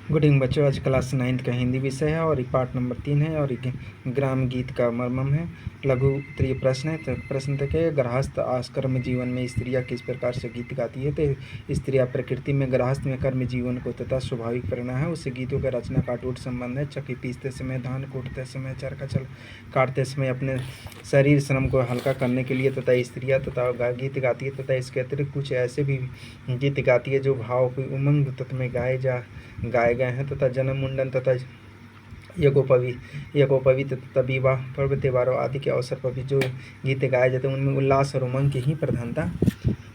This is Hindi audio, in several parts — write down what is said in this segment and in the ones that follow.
गुड इवनिंग बच्चों, आज क्लास 9th का हिंदी विषय है और पार्ट नंबर 3 है और ग्राम गीत का मर्मम है। लघु उत्तरीय प्रश्न है। तो प्रश्न तक है, गृहस्थ कर्म जीवन में स्त्रियां किस प्रकार से गीत गाती है। तो स्त्रियां प्रकृति में गृहस्थ में कर्म जीवन को तथा स्वाभाविक प्रेरणा है। उससे गीतों का रचना का अटूट संबंध है। चक्की पीसते समय, धान कूटते समय, चरखा काटते समय अपने शरीर श्रम को हल्का करने के लिए तथा स्त्रियाँ तथा गीत गाती है तथा इसके अतिरिक्त कुछ ऐसे भी गीत गाती है जो भाव की उमंग तत्व में गाए गए हैं तथा जन्म मुंडन तथा यज्ञोपवीत तथा विवाह पर्व त्योहारों आदि के अवसर पर भी जो गीत गाए जाते हैं उनमें उल्लास और उमंग की ही प्रधानता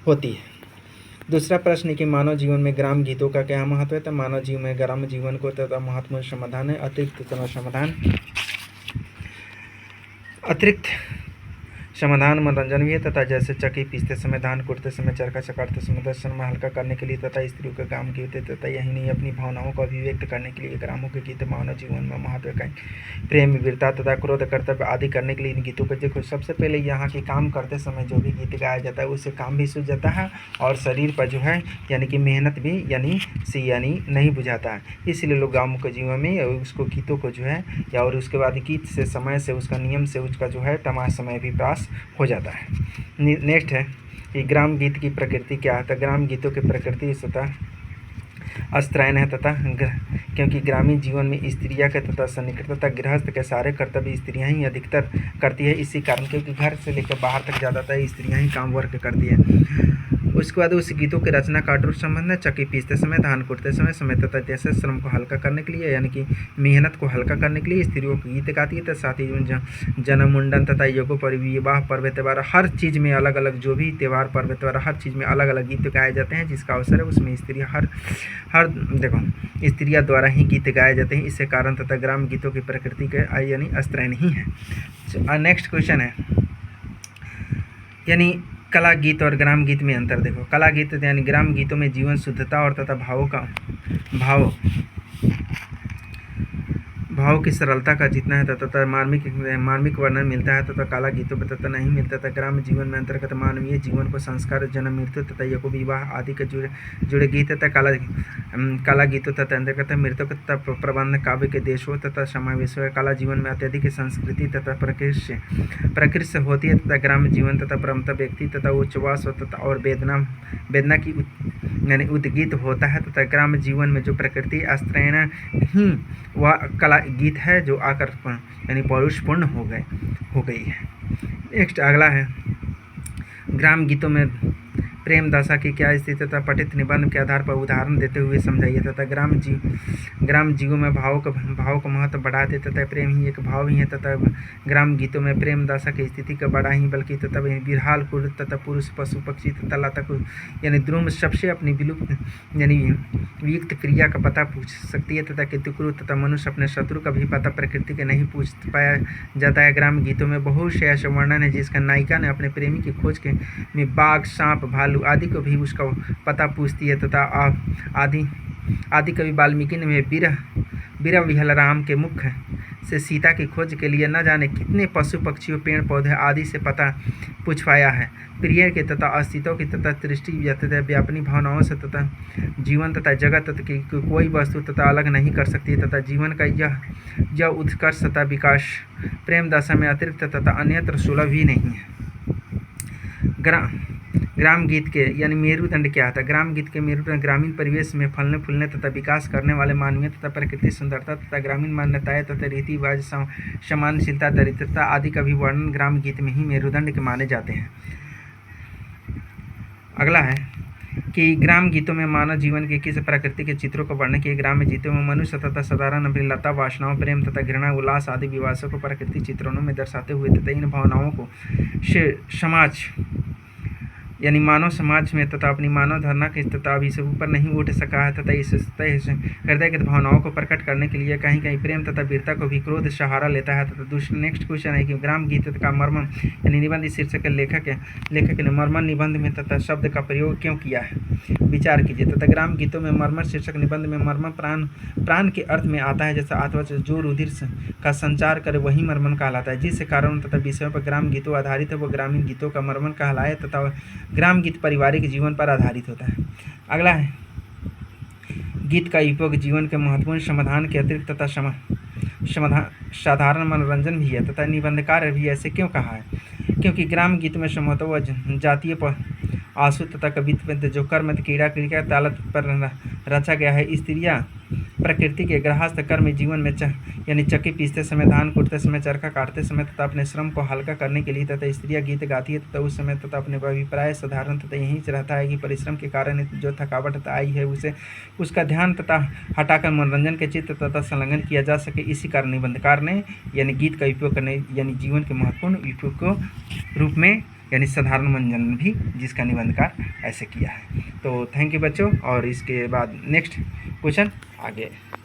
होती है। दूसरा प्रश्न कि मानव जीवन में ग्राम गीतों का क्या महत्व है। तो मानव जीवन में ग्राम जीवन को तथा महत्वपूर्ण समाधान है। अतिरिक्त समाधान मनोरंजन भी है तथा जैसे चक्की पीसते समय, धान कूटते समय, चरखा चकाटते समय दर्शन में हल्का करने के लिए तथा स्त्रियों के काम गीत तथा यही नहीं अपनी भावनाओं को अभिव्यक्त करने के लिए ग्रामों के गीत मानव जीवन में महत्व का प्रेम, वीरता तथा क्रोध, कर्तव्य आदि करने के लिए इन गीतों को देखो। सबसे पहले यहाँ के काम करते समय जो भी गीत गाया जाता है उससे काम भी सूझ जाता है और शरीर पर जो है यानी कि मेहनत भी यानी नहीं बुझाता है। इसलिए लोग गाँव के जीवन में उसको गीतों को जो है या और उसके बाद गीत से समय से उसका नियम से उसका जो है तमाम समय भी पास हो जाता है। नेक्स्ट है कि ग्राम गीत की प्रकृति क्या है। तो ग्राम गीतों की प्रकृति स्वतः अस्त्रयन है तथा क्योंकि ग्रामीण जीवन में स्त्रियां के तथा सन्निकट तथा गृहस्थ के सारे कर्तव्य स्त्रियां ही अधिकतर करती है। इसी कारण क्योंकि घर से लेकर बाहर तक ज़्यादातर स्त्रियां ही काम वर्क करती है। उसके बाद उस गीतों की रचना का अटूट संबंध है। चक्की पीसते समय, धान कूटते समय तथा जैसे श्रम को हल्का करने के लिए यानी कि मेहनत को हल्का करने के लिए स्त्रियों को गीत गाती है। तथा साथ ही जन्म मुंडन तथा योगों पर विवाह पर्व त्यौहार हर चीज़ में अलग अलग जो भी त्यौहार पर्व त्यौहार हर चीज़ में अलग अलग गीत गाए जाते हैं। जिसका अवसर है उसमें स्त्रियाँ स्त्रियाँ द्वारा ही गीत गाए जाते हैं। इससे कारण तथा ग्राम गीतों की प्रकृति के यानी अस्त्रयन ही है। नेक्स्ट क्वेश्चन है यानी कला गीत और ग्राम गीत में अंतर देखो। कला गीत यानी ग्राम गीतों में जीवन शुद्धता और तथा भाव की सरलता का जितना है तथा मार्मिक वर्णन मिलता है तथा कला गीतों में तथा नहीं मिलता था। ग्राम जीवन में अंतर्गत मानवीय जीवन को संस्कार, जन्म, मृत्यु तथा यज्ञ, विवाह आदि के जुड़े गीत तथा कला गीतों तथा अंतर्गत मृत्यु तथा प्रबंध, काव्य के देशों तथा समावेश है। कला जीवन में अत्यधिक संस्कृति तथा प्रकृति से होती है तथा ग्राम जीवन तथा परमता व्यक्ति तथा उच्चवास तथा और वेदना की यानी उद्गीत होता है तथा ग्राम जीवन में जो प्रकृति अस्त्रयन ही वह कला गीत है जो आकर्षण यानी पौरुषपूर्ण हो गई है। नेक्स्ट अगला है ग्राम गीतों में प्रेम दशा की क्या स्थिति तथा पठित निबंध के आधार पर उदाहरण देते हुए समझाइए तथा ग्राम जीवों में भाव का महत्व बढ़ा दे तथा प्रेम ही एक भाव ही है तथा ग्राम गीतों में प्रेम दशा की स्थिति का बड़ा ही बल्कि तथा विरहाल कुल तथा पुरुष, पशु, पक्षी तथा लता को यानी द्रुम सबसे अपनी विलुप्त यानी वियुक्त क्रिया का पता पूछ सकती है तथा कितुक्रु तथा मनुष्य अपने शत्रु का भी पता प्रकृति के नहीं पूछ पाया जाता है। ग्राम गीतों में बहुत से ऐसे वर्णन है जिसका नायिका ने अपने प्रेमी की खोज के में बाघ, सांप, भालू आदि को भी उसका पता पूछती है तथा आदि कवि वाल्मीकि ने बीरा विहल राम के मुख से सीता की खोज के लिए न जाने कितने पशु पक्षियों, पेड़ पौधे आदि से पता पूछवाया है। प्रिय के तथा अस्तित्व की तथा दृष्टि तथा व्यापनी भावनाओं से तथा जीवन तथा जगत तथा की कोई वस्तु तथा अलग नहीं कर सकती तथा जीवन का यह उत्कर्ष तथा विकास प्रेम दशा में अतिरिक्त तथा अन्यत्र सुलभ ही नहीं है। ग्राम गीत के यानी मेरुदंड क्या था। ग्राम गीत के मेरुदंड ग्रामीण परिवेश में फलने फूलने तथा विकास करने वाले मानवीय तथा प्रकृति सुंदरता तथा ग्रामीण मान्यताएं तथा रीति रिवाज, समानशीलता, दरिद्रता आदि का भी वर्णन ग्राम गीत में ही मेरुदंड के माने जाते हैं। अगला है कि ग्राम गीतों में मानव जीवन के किस प्रकृति के चित्रों को वर्णन किए। ग्राम गीतों में मनुष्य तथा साधारण अभिलता, वासनाओं, प्रेम तथा घृणा, उल्लास आदि विवासों को प्रकृति चित्रणों में दर्शाते हुए तथा इन भावनाओं को समाज यानी मानव समाज में तथा अपनी मानव धारणा के तथा अभी से ऊपर नहीं उठ सका है तथा इस हृदय के भावनाओं को प्रकट करने के लिए कहीं कहीं प्रेम तथा वीरता को भी क्रोध सहारा लेता है तथा दूसरा नेक्स्ट क्वेश्चन है कि ग्राम गीत का मर्मम यानी निबंध शीर्षक के लेखक ने मर्मन निबंध में तथा शब्द का प्रयोग क्यों किया है, विचार कीजिए। तथा ग्राम गीतों में मर्मर शीर्षक निबंध में मर्मन प्राण के अर्थ में आता है। जैसा अथवा जो रुधिर का संचार करे वही मर्मन कहलाता है। जिस कारण तथा विषयों पर ग्राम गीतों आधारित है वो ग्रामीण गीतों का मर्मन कहलाए तथा ग्राम गीत पारिवारिक जीवन पर आधारित होता है। अगला है गीत का उपयोग जीवन के महत्वपूर्ण समाधान के अतिरिक्त तथा समाधान साधारण मनोरंजन भी है तथा निबंधकार भी ऐसे क्यों कहा है? क्योंकि ग्राम गीत में संभवतः वह जातीय आंसू तथा कवित्व जो कर्म कीड़ा क्रिया तालत पर रचा गया है। स्त्रियाँ प्रकृति के गृहस्थ कर्म जीवन में यानी चक्की पीसते समय, धान कूटते समय, चरखा काटते समय तथा अपने श्रम को हल्का करने के लिए तथा स्त्रियाँ गीत गाती है तथा उस समय तथा अपने अभिप्राय साधारण तथा यही रहता है कि परिश्रम के कारण जो थकावट आई है उसे उसका ध्यान तथा हटाकर मनोरंजन के चित्त तथा संलग्न किया जा सके। इसी कारण निबंधकार ने यानी गीत का उपयोग करने यानी जीवन के महत्वपूर्ण उपयोग को रूप में यानी साधारण मनोरंजन भी जिसका निबंधकार ऐसे किया है। तो थैंक यू बच्चों। और इसके बाद नेक्स्ट क्वेश्चन आगे।